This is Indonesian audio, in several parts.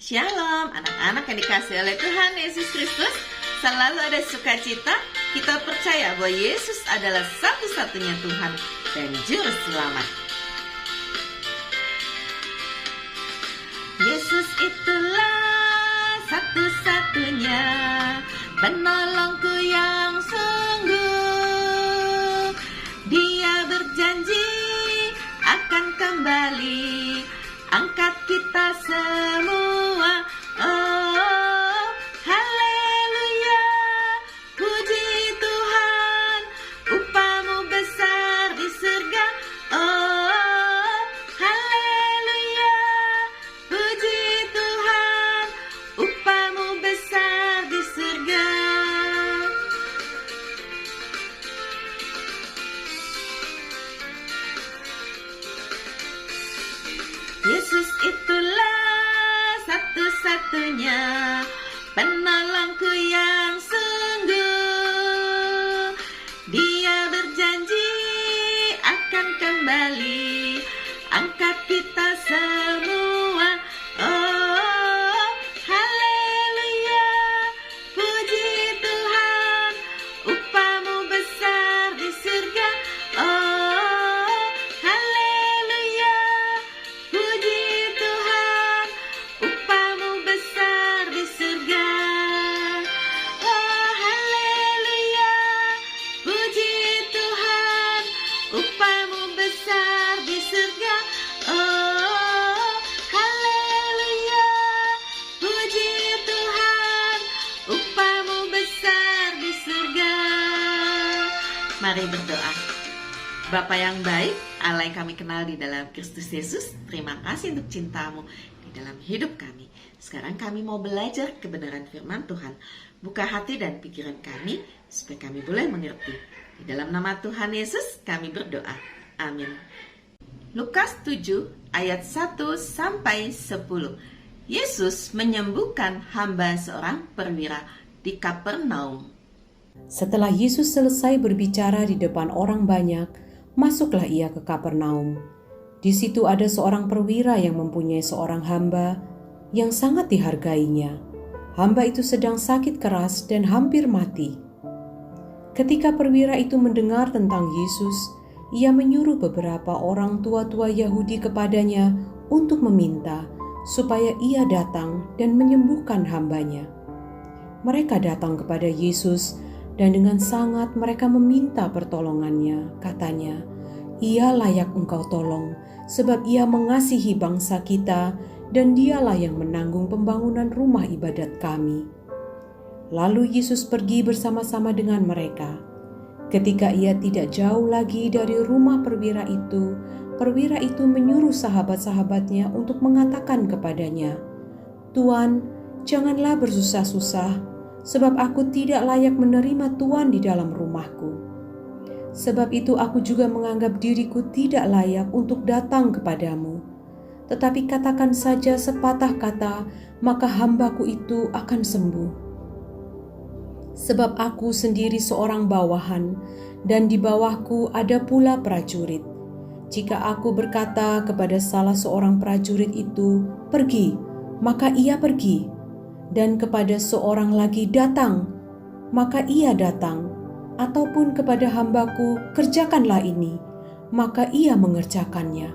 Shalom, anak-anak yang dikasihi oleh Tuhan Yesus Kristus. Selalu ada sukacita. Kita percaya bahwa Yesus adalah satu-satunya Tuhan dan Juru Selamat. Yesus itulah satu-satunya penolongku yang sungguh. Dia berjanji akan kembali angkat kita semua. Oh, haleluya, puji Tuhan, upahmu besar di surga. Oh, haleluya, puji Tuhan, upahmu besar di surga. Yesus itulah satu-satunya penolongku yang sungguh. Dia berjanji akan kembali angkat kita semua. Oh, haleluya, puji Tuhan, upahmu besar di surga. Oh, haleluya, puji Tuhan, upahmu besar di surga. Oh, haleluya, puji Tuhan, upahmu besar di surga. Oh, haleluya, puji Tuhan, upahmu besar di surga. Mari berdoa. Bapa yang baik, Allah yang kami kenal di dalam Kristus Yesus, terima kasih untuk cintamu di dalam hidup kami. Sekarang kami mau belajar kebenaran firman Tuhan. Buka hati dan pikiran kami supaya kami boleh mengerti. Di dalam nama Tuhan Yesus kami berdoa. Amin. Lukas 7 ayat 1-10. Yesus menyembuhkan hamba seorang perwira di Kapernaum. Setelah Yesus selesai berbicara di depan orang banyak, masuklah ia ke Kapernaum. Di situ ada seorang perwira yang mempunyai seorang hamba yang sangat dihargainya. Hamba itu sedang sakit keras dan hampir mati. Ketika perwira itu mendengar tentang Yesus, ia menyuruh beberapa orang tua-tua Yahudi kepadanya untuk meminta supaya ia datang dan menyembuhkan hambanya. Mereka datang kepada Yesus dan dengan sangat mereka meminta pertolongannya. Katanya, "Ia layak engkau tolong, sebab ia mengasihi bangsa kita dan dialah yang menanggung pembangunan rumah ibadat kami." Lalu Yesus pergi bersama-sama dengan mereka. Ketika ia tidak jauh lagi dari rumah perwira itu menyuruh sahabat-sahabatnya untuk mengatakan kepadanya, "Tuan, janganlah bersusah-susah, sebab aku tidak layak menerima Tuan di dalam rumahku. Sebab itu aku juga menganggap diriku tidak layak untuk datang kepadamu. Tetapi katakan saja sepatah kata, maka hambaku itu akan sembuh. Sebab aku sendiri seorang bawahan, dan di bawahku ada pula prajurit. Jika aku berkata kepada salah seorang prajurit itu, 'Pergi,' maka ia pergi. Dan kepada seorang lagi, 'Datang,' maka ia datang. Ataupun kepada hambaku, 'Kerjakanlah ini,' maka ia mengerjakannya."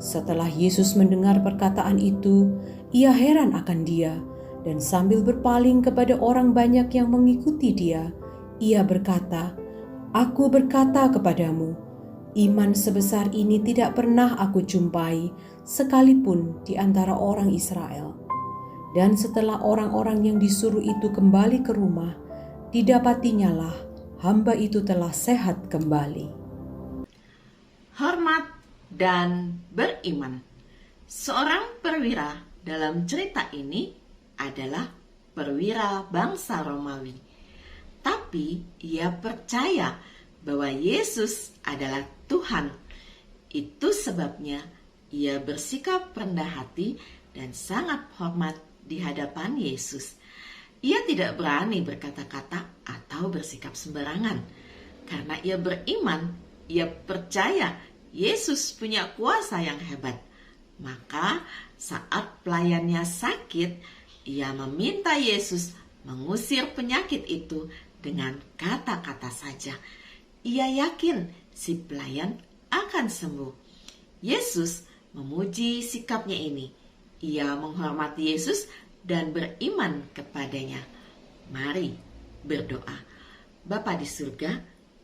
Setelah Yesus mendengar perkataan itu, ia heran akan dia, dan sambil berpaling kepada orang banyak yang mengikuti dia, ia berkata, "Aku berkata kepadamu, iman sebesar ini tidak pernah aku jumpai, sekalipun di antara orang Israel." Dan setelah orang-orang yang disuruh itu kembali ke rumah, didapatinyalah hamba itu telah sehat kembali. Hormat dan beriman. Seorang perwira dalam cerita ini adalah perwira bangsa Romawi. Tapi ia percaya bahwa Yesus adalah Tuhan. Itu sebabnya ia bersikap rendah hati dan sangat hormat di hadapan Yesus. Ia tidak berani berkata-kata atau bersikap sembarangan. Karena ia beriman, ia percaya Yesus punya kuasa yang hebat. Maka saat pelayannya sakit, ia meminta Yesus mengusir penyakit itu dengan kata-kata saja. Ia yakin si pelayan akan sembuh. Yesus memuji sikapnya ini. Ia menghormati Yesus dan beriman kepadanya. Mari berdoa. Bapa di surga,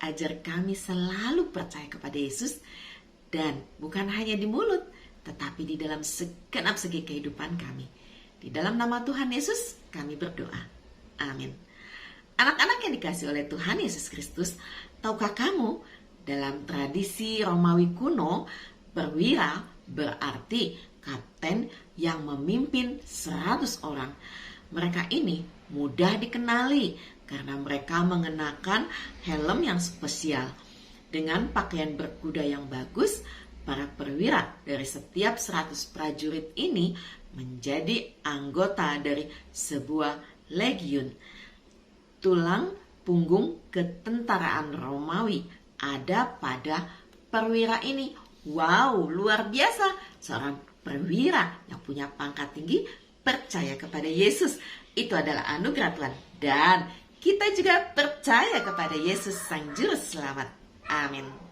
ajar kami selalu percaya kepada Yesus, dan bukan hanya di mulut, tetapi di dalam segenap segi kehidupan kami. Di dalam nama Tuhan Yesus kami berdoa. Amin. Anak-anak yang dikasihi oleh Tuhan Yesus Kristus, tahukah kamu dalam tradisi Romawi kuno, perwira berarti kapten yang memimpin 100 orang. Mereka ini mudah dikenali karena mereka mengenakan helm yang spesial. Dengan pakaian berkuda yang bagus, para perwira dari setiap 100 prajurit ini menjadi anggota dari sebuah legiun. Tulang punggung ketentaraan Romawi ada pada perwira ini. Wow, luar biasa. Seorang perwira yang punya pangkat tinggi percaya kepada Yesus. Itu adalah anugerah Tuhan. Dan kita juga percaya kepada Yesus Sang Juru Selamat. Amin.